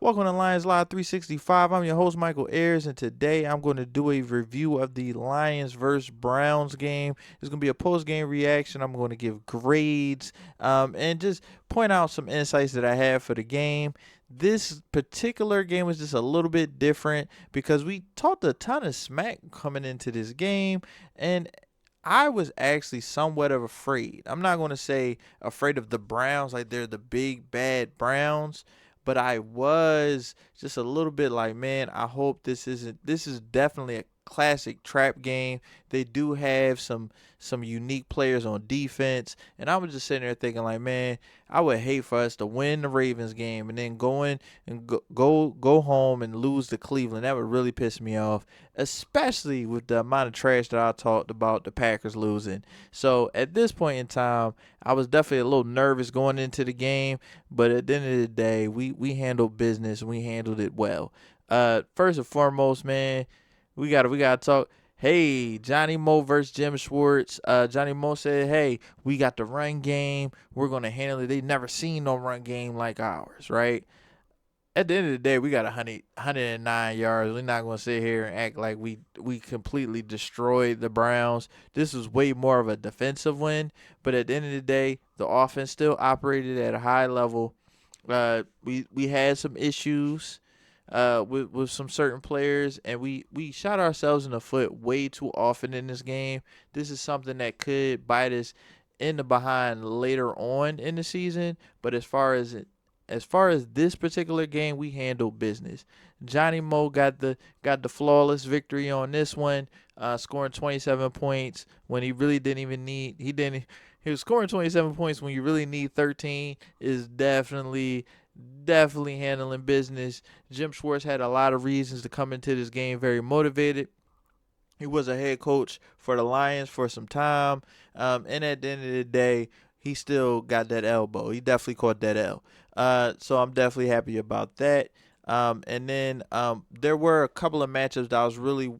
Welcome to Lions Live 365. I'm your host, Michael Ayers, and today I'm going to do a review of the Lions versus Browns game. It's going to be a post game reaction. I'm going to give grades and just point out some insights that I have for the game. This particular game was just a little bit different because we talked a ton of smack coming into this game, and I was actually somewhat of afraid. I'm not going to say afraid of the Browns, like they're the big bad Browns, but I was just a little bit like, man, I hope this isn't. This is definitely a classic trap game. They do have some unique players on defense, and I was just sitting there thinking like, man, I would hate for us to win the Ravens game and then go in and go home and lose to Cleveland. That would really piss me off, especially with the amount of trash that I talked about the Packers losing. So at this point in time, I was definitely a little nervous going into the game, but at the end of the day, we handled business and we handled it well. First and foremost, man, we gotta talk. Hey, Johnny Mo versus Jim Schwartz. Johnny Mo said, "Hey, we got the run game. We're gonna handle it. They never seen no run game like ours, right?" At the end of the day, we got 109 yards. We're not going to sit here and act like we completely destroyed the Browns. This was way more of a defensive win. But at the end of the day, the offense still operated at a high level. We had some issues with some certain players, and we shot ourselves in the foot way too often in this game. This is something that could bite us in the behind later on in the season. But as far as this particular game, we handled business. Johnny Mo got the flawless victory on this one, scoring 27 points when he really didn't even need. He was scoring 27 points when you really need 13. Is definitely handling business. Jim Schwartz had a lot of reasons to come into this game very motivated. He was a head coach for the Lions for some time, and at the end of the day, he still got that elbow. He definitely caught that L. So I'm definitely happy about that. And then there were a couple of matchups that I was really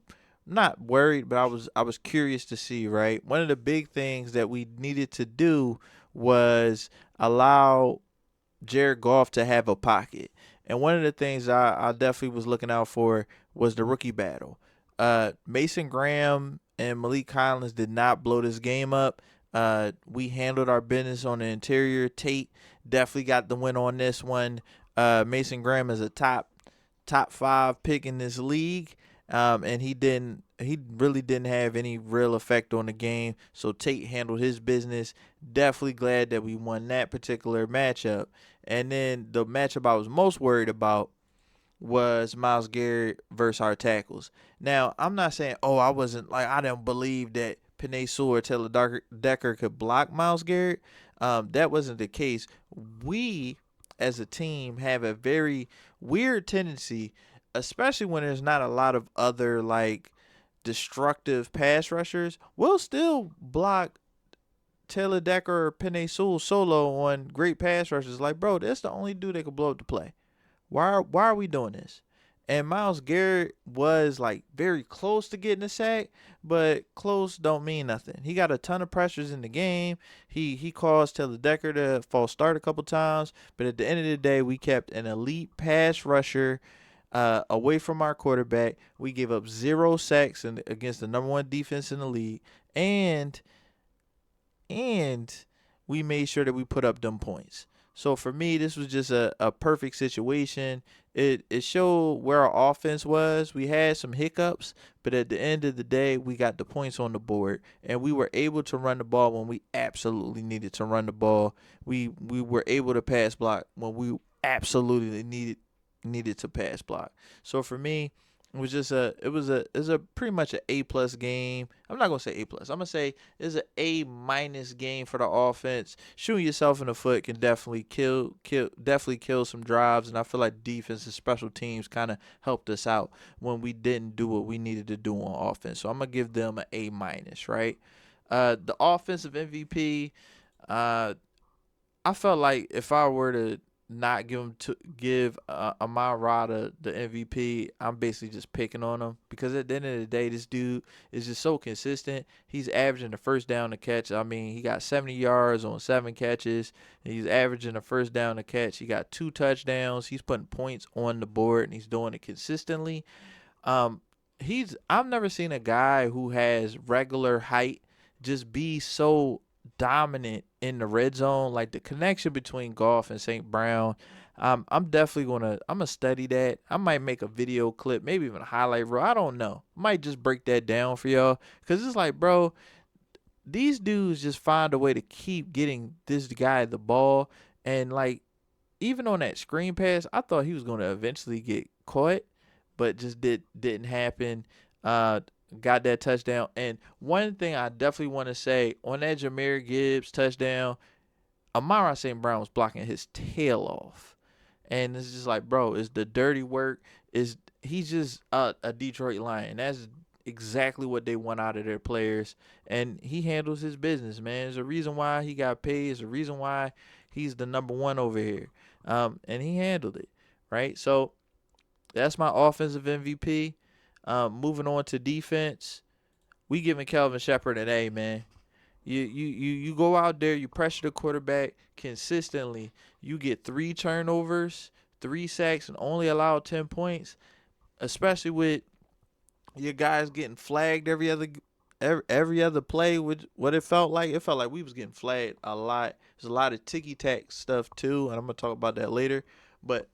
not worried, but I was curious to see. Right, one of the big things that we needed to do was allow Jared Goff to have a pocket. And one of the things I definitely was looking out for was the rookie battle. Mason Graham and Malik Collins did not blow this game up. We handled our business on the interior. Tate definitely got the win on this one. Mason Graham is a top five pick in this league, and he really didn't have any real effect on the game. So Tate handled his business. Definitely glad that we won that particular matchup. And then the matchup I was most worried about was Miles Garrett versus our tackles. Now, I'm not saying, I wasn't like, I didn't believe that Panay Sewell or Taylor Decker could block Miles Garrett. That wasn't the case. We, as a team, have a very weird tendency, especially when there's not a lot of other, like, destructive pass rushers. We'll still block Taylor Decker or Panay Sewell solo on great pass rushers. Like, bro, that's the only dude that could blow up the play. Why are we doing this? And Miles Garrett was like very close to getting a sack, but close don't mean nothing. He got a ton of pressures in the game. He caused Taylor Decker to false start a couple times, but at the end of the day, we kept an elite pass rusher away from our quarterback. We gave up 0 sacks against the number one defense in the league, and we made sure that we put up them points. So for me, this was just a perfect situation. It showed where our offense was. We had some hiccups, but at the end of the day, we got the points on the board, and we were able to run the ball when we absolutely needed to run the ball. We were able to pass block when we absolutely needed to pass block. So for me, it was a pretty much an A plus game. I'm not gonna say A plus. I'm gonna say it's an A minus game for the offense. Shooting yourself in the foot can definitely kill some drives, and I feel like defense and special teams kind of helped us out when we didn't do what we needed to do on offense. So I'm gonna give them an A minus, right? The offensive MVP. I felt like if I were to not give Amon Ra the MVP, I'm basically just picking on him because at the end of the day, this dude is just so consistent. He's averaging the first down to catch. I mean, he got 70 yards on 7 catches. And he's averaging the first down to catch. He got 2 touchdowns. He's putting points on the board and he's doing it consistently. Um, I've never seen a guy who has regular height just be so dominant in the red zone. Like the connection between Goff and St. Brown. I'm definitely I'm gonna study that. I might make a video clip, maybe even a highlight reel. I don't know. Might just break that down for y'all because it's like, bro, these dudes just find a way to keep getting this guy the ball, and like even on that screen pass, I thought he was going to eventually get caught, but just didn't happen. Uh, got that touchdown. And one thing I definitely want to say on that Jahmyr Gibbs touchdown, Amara St. Brown was blocking his tail off, and it's just like, bro, is the dirty work? Is he's just a Detroit Lion? That's exactly what they want out of their players, and he handles his business, man. There's a reason why he got paid. There's a reason why he's the number one over here, and he handled it right. So that's my offensive MVP. Moving on to defense, we giving Kelvin Shepard an A, man. You go out there, you pressure the quarterback consistently. You get 3 turnovers, 3 sacks, and only allow 10 points. Especially with your guys getting flagged every other play. With what it felt like we was getting flagged a lot. There's a lot of ticky tack stuff too, and I'm gonna talk about that later. But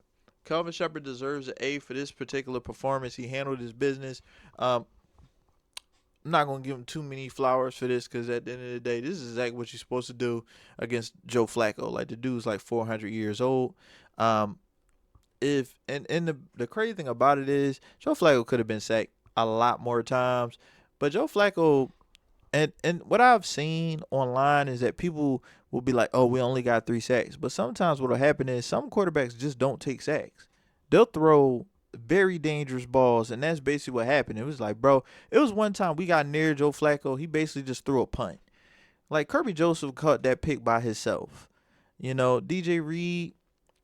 Kelvin Shepard deserves an A for this particular performance. He handled his business. I'm not gonna give him too many flowers for this because at the end of the day, this is exactly what you're supposed to do against Joe Flacco. Like the dude's like 400 years old. Um, if and the crazy thing about it is Joe Flacco could have been sacked a lot more times, but Joe Flacco and what I've seen online is that people will be like, "Oh, we only got 3 sacks," but sometimes what'll happen is some quarterbacks just don't take sacks. They'll throw very dangerous balls, and that's basically what happened. It was like, bro, it was one time we got near Joe Flacco. He basically just threw a punt. Like Kirby Joseph caught that pick by himself. DJ Reed,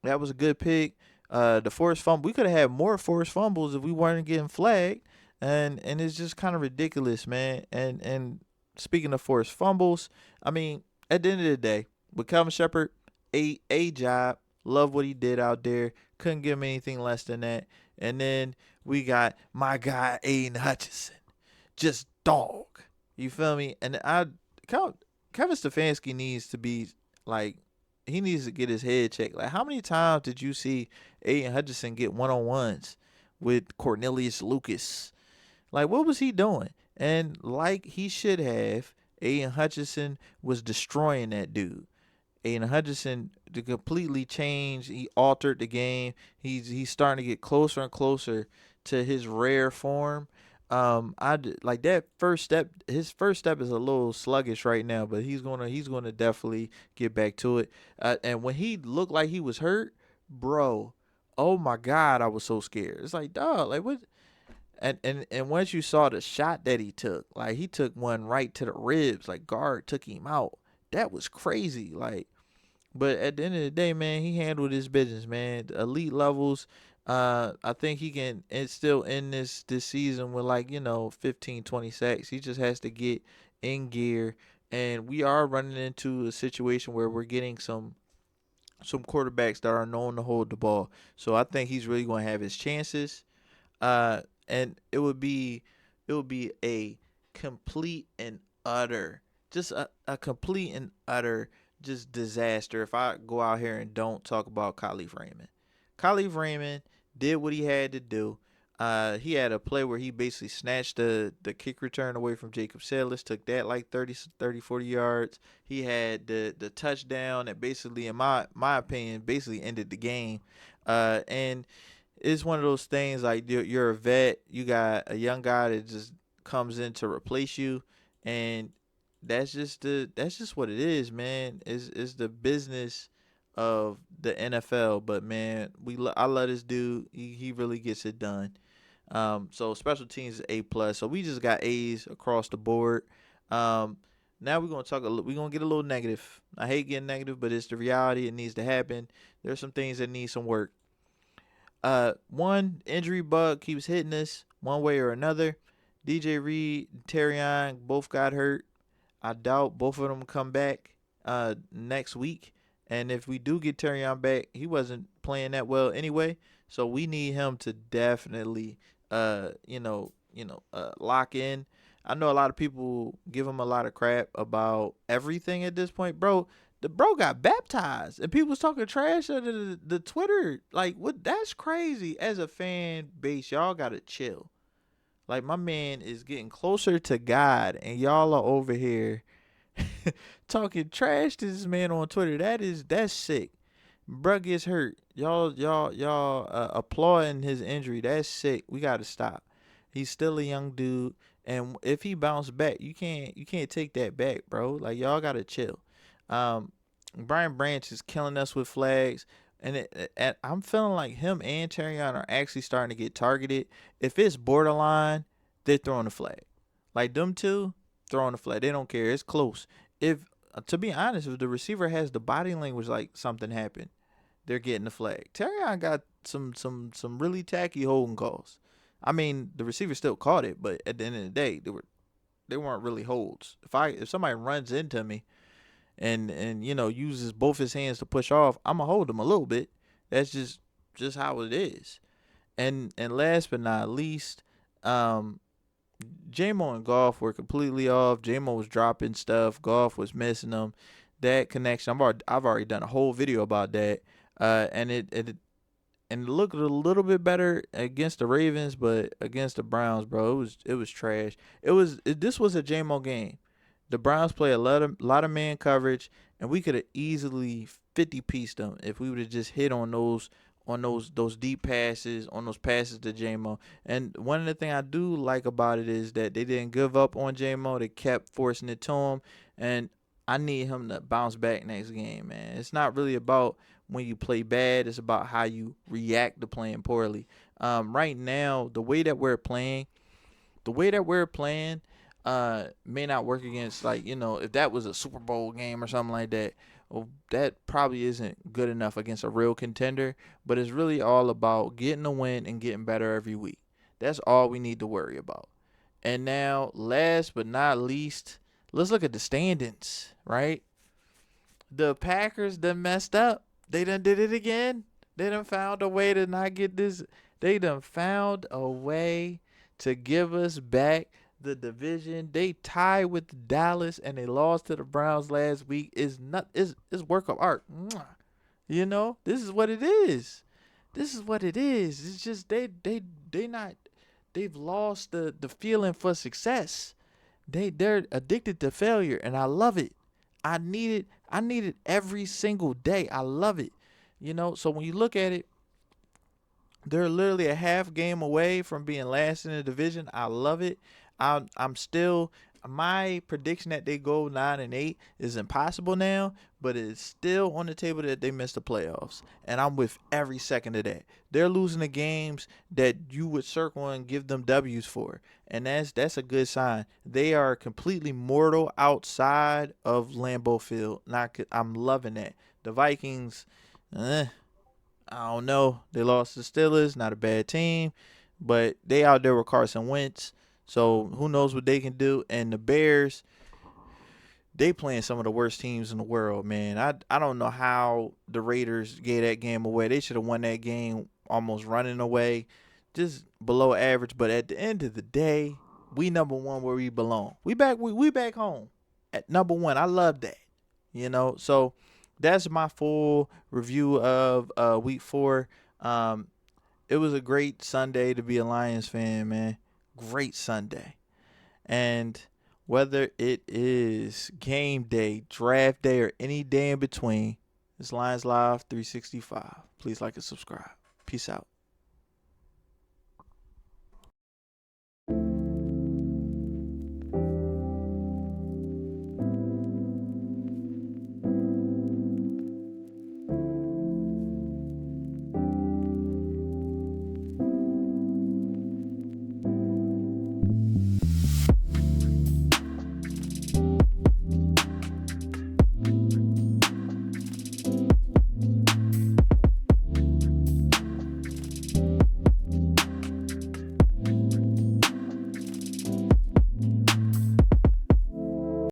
that was a good pick. The forced fumble, we could have had more forced fumbles if we weren't getting flagged, and it's just kind of ridiculous, man. And speaking of forced fumbles, I mean, at the end of the day, with Calvin Shepard, a job. Love what he did out there. Couldn't give him anything less than that. And then we got my guy Aiden Hutchinson, just dog. You feel me? And Kevin Stefanski needs to be like, he needs to get his head checked. Like, how many times did you see Aiden Hutchinson get one-on-ones with Cornelius Lucas? Like, what was he doing? And like he should have, Aiden Hutchinson was destroying that dude. Aiden Hutchinson to completely change. He altered the game. He's starting to get closer and closer to his rare form. Like that first step. His first step is a little sluggish right now, but he's gonna definitely get back to it. And when he looked like he was hurt, bro, oh my God, I was so scared. It's like, dog, like what? And once you saw the shot that he took, like he took one right to the ribs, like guard took him out. That was crazy. Like, but at the end of the day, man, he handled his business, man. The elite levels. I think he can and still end this season with like 15, 20 sacks. He just has to get in gear, and we are running into a situation where we're getting some quarterbacks that are known to hold the ball. So I think he's really going to have his chances. And it would be a complete and utter, just a complete and utter just disaster if I go out here and don't talk about Khalif Raymond. Khalif Raymond did what he had to do. He had a play where he basically snatched the kick return away from Jacob Sellers, took that like 40 yards. He had the touchdown that basically, in my opinion, basically ended the game. And it's one of those things like you're a vet, you got a young guy that just comes in to replace you, and that's just what it is, man. Is the business of the NFL. But man, I love this dude. He really gets it done. So special teams is A plus. So we just got A's across the board. Um, Now we're gonna talk. We're gonna get a little negative. I hate getting negative, but it's the reality. It needs to happen. There's some things that need some work. One injury bug keeps hitting us one way or another. DJ Reed, Terrion both got hurt. I doubt both of them come back next week. And if we do get Terrion back, he wasn't playing that well anyway. So we need him to definitely lock in. I know a lot of people give him a lot of crap about everything at this point, bro. The bro got baptized and people was talking trash on the Twitter. Like, what? That's crazy. As a fan base, y'all gotta chill. Like, my man is getting closer to God, and y'all are over here talking trash to this man on Twitter. That's sick. Bruh gets hurt. Y'all applauding his injury. That's sick. We gotta stop. He's still a young dude, and if he bounced back, you can't take that back, bro. Like, y'all gotta chill. Um, Brian Branch is killing us with flags, and I'm feeling like him and Terrion are actually starting to get targeted. If it's borderline, they're throwing the flag. Like, them two throwing the flag. They don't care. It's close. If To be honest, if the receiver has the body language like something happened, they're getting the flag. Terrion got some really tacky holding calls. I mean, the receiver still caught it, but at the end of the day, they weren't really holds. If somebody runs into me and uses both his hands to push off, I'ma hold him a little bit. That's just how it is. And last but not least, um, J-Mo and Golf were completely off. J-Mo was dropping stuff. Golf was missing them. That connection, I've already done a whole video about that. And it looked a little bit better against the Ravens, but against the Browns, bro, it was trash. This was a J-Mo game. The Browns play a lot of man coverage, and we could have easily 50-pieced them if we would have just hit on those deep passes, on those passes to J-Mo. And one of the things I do like about it is that they didn't give up on J-Mo. They kept forcing it to him, and I need him to bounce back next game, man. It's not really about when you play bad. It's about how you react to playing poorly. Right now, the way that we're playing may not work against, like, if that was a Super Bowl game or something like that. Well, that probably isn't good enough against a real contender, but it's really all about getting a win and getting better every week. That's all we need to worry about. And now, last but not least, let's look at the standings, right? The Packers done messed up. They done did it again. They done found a way to not get this. They done found a way to give us back the division. They tied with Dallas and they lost to the Browns last week. Is work of art. This is what it is. This is what it is. It's just they've lost the feeling for success. They're addicted to failure, and I love it. I need it every single day. I love it. So when you look at it, they're literally a half game away from being last in the division. I love it. I'm still, my prediction that they go 9-8 is impossible now, but it's still on the table that they miss the playoffs. And I'm with every second of that. They're losing the games that you would circle and give them W's for. And that's a good sign. They are completely mortal outside of Lambeau Field. I'm loving that. The Vikings, I don't know. They lost to the Steelers. Not a bad team, but they out there with Carson Wentz. So who knows what they can do. And the Bears, they playing some of the worst teams in the world, man. I don't know how the Raiders gave that game away. They should have won that game almost running away. Just below average. But at the end of the day, we number one where we belong. We back home at number one. I love that. So that's my full review of week 4. It was a great Sunday to be a Lions fan, man. Great Sunday. And whether it is game day, draft day, or any day in between, it's Lions Live 365. Please like and subscribe. Peace out.